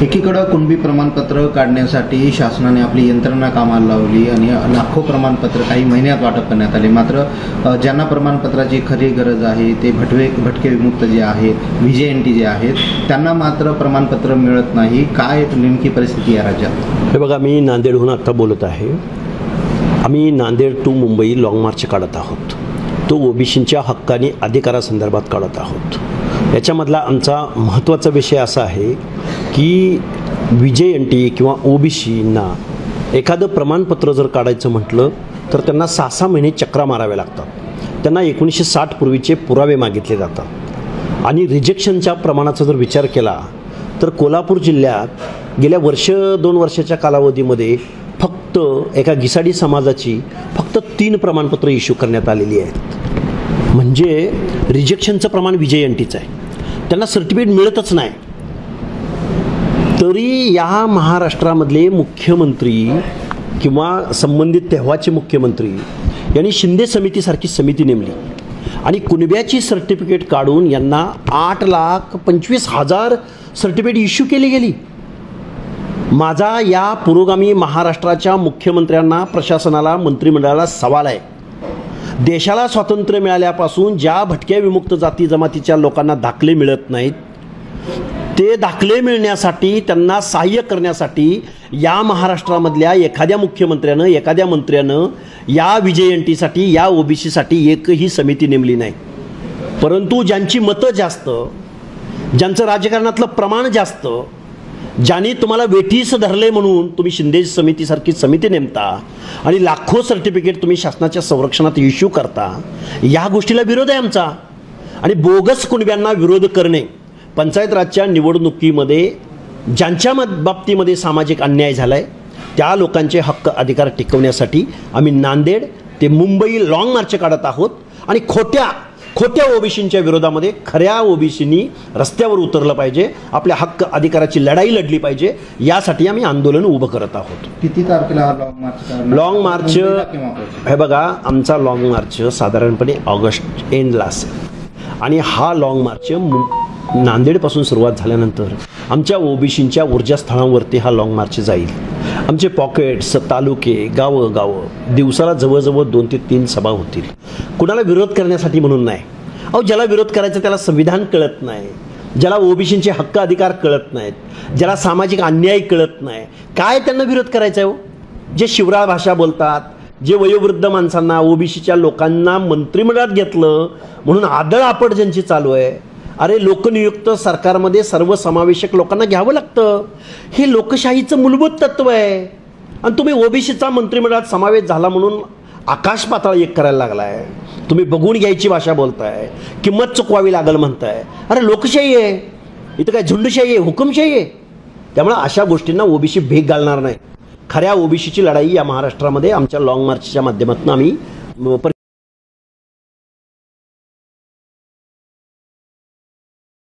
एकीकडे कुणबी प्रमाणपत्र काढण्यासाठी शासनाने आपली यंत्रणा कामाला लावली आणि लाखो प्रमाणपत्र काही महिन्यात वाटप करण्यात आले। मात्र ज्यांना प्रमाणपत्राची खरी गरज आहे ते भटके विमुक्त जे आहेत, व्हीजेएनटी जे आहेत, त्यांना मात्र प्रमाणपत्र मिळत नाही। काय नेमकी परिस्थिती आहे राज्यात? हे बघा, मी नांदेडहून आता बोलत आहे। आम्ही Nanded to Mumbai long march काढत आहोत। तो ओबीसींच्या हक्काने अधिकारासंदर्भात काढत आहोत। याच्यामधला आमचा महत्त्वाचा विषय असा आहे की व्हीजेएनटी किंवा ओबीसींना एखादं प्रमाणपत्र जर काढायचं म्हटलं तर त्यांना 6-6 महिने चक्रा माराव्या लागतात। त्यांना 1960 पूर्वीचे पुरावे मागितले जातात आणि रिजेक्शनच्या प्रमाणाचा जर विचार केला तर कोल्हापूर जिल्ह्यात गेल्या 1-2 वर्षाच्या कालावधीमध्ये फक्त एका घिसाडी समाजाची फक्त 3 प्रमाणपत्र इश्यू करण्यात आलेली आहेत। म्हणजे रिजेक्शनचं प्रमाण व्हीजेएनटीचं आहे, त्यांना सर्टिफिकेट मिळतच नाही। तरी या महाराष्ट्रामधले मुख्यमंत्री किंवा संबंधित तेव्हाचे मुख्यमंत्री यांनी शिंदे समितीसारखी समिती नेमली आणि कुणब्याची सर्टिफिकेट काढून यांना 8,25,000 सर्टिफिकेट इश्यू केली गेली। माझा या पुरोगामी महाराष्ट्राच्या मुख्यमंत्र्यांना, प्रशासनाला, मंत्रिमंडळाला सवाल आहे, देशाला स्वातंत्र्य मिळाल्यापासून ज्या भटक्या विमुक्त जाती जमातीच्या लोकांना दाखले मिळत नाहीत, ते दाखले मिळण्यासाठी, त्यांना सहाय्य करण्यासाठी या महाराष्ट्रामधल्या एखाद्या मुख्यमंत्र्यानं, एखाद्या मंत्र्यानं या व्हीजेएनटीसाठी, या ओबीसीसाठी एकही समिती नेमली नाही। परंतु ज्यांची मतं जास्त, ज्यांचं राजकारणातलं प्रमाण जास्त, ज्यांनी तुम्हाला वेठीस धरले म्हणून तुम्ही शिंदे समितीसारखी समिती नेमता आणि लाखो सर्टिफिकेट तुम्ही शासनाच्या संरक्षणात इश्यू करता, या गोष्टीला विरोध आहे आमचा। आणि बोगस कुणब्यांना विरोध करणे, पंचायत राजच्या निवडणुकीमध्ये ज्यांच्या बाबतीमध्ये सामाजिक अन्याय झाला आहे त्या लोकांचे हक्क अधिकार टिकवण्यासाठी आम्ही नांदेड ते मुंबई लॉंग मार्च काढत आहोत आणि खोट्या ओबीसींच्या विरोधामध्ये खऱ्या ओबीसींनी रस्त्यावर उतरलं पाहिजे, आपल्या हक्क अधिकाराची लढाई लढली पाहिजे, यासाठी आम्ही आंदोलन उभं करत आहोत। किती तारखेला लॉंग मार्च? लॉंग मार्च हे बघा, आमचा लॉंग मार्च साधारणपणे ऑगस्ट एंडला असेल आणि हा लॉंग मार्च नांदेडपासून सुरुवात झाल्यानंतर आमच्या ओबीसींच्या ऊर्जास्थळांवरती हा लॉंग मार्च जाईल। आमचे पॉकेट्स, तालुके, गावं दिवसाला जवळजवळ 2 ते 3 सभा होतील। कुणाला विरोध करण्यासाठी म्हणून नाही। अहो, ज्याला विरोध करायचा त्याला संविधान कळत नाही, ज्याला ओबीसींचे हक्क अधिकार कळत नाहीत, ज्याला सामाजिक अन्याय कळत नाही, काय त्यांना विरोध करायचा आहे? जे शिवराळ भाषा बोलतात, जे वयोवृद्ध माणसांना, ओबीसीच्या लोकांना मंत्रिमंडळात घेतलं म्हणून आदळआपट ज्यांची चालू आहे, अरे लोकनियुक्त सरकारमध्ये सर्वसमावेशक लोकांना घ्यावं लागतं, हे लोकशाहीचं मूलभूत तत्व आहे। आणि तुम्ही ओबीसीचा मंत्रिमंडळात समावेश झाला म्हणून आकाश पाताळ एक करायला लागलाय। तुम्ही बघून घ्यायची भाषा बोलताय, किंमत चुकवावी लागल म्हणताय। अरे लोकशाही आहे, इथं काय झुंडशाही आहे, हुकुमशाही आहे? त्यामुळे अशा गोष्टींना ओबीसी भेग घालणार नाही। खऱ्या ओबीसीची लढाई या महाराष्ट्रामध्ये आमच्या लॉंग मार्चच्या माध्यमातून आम्ही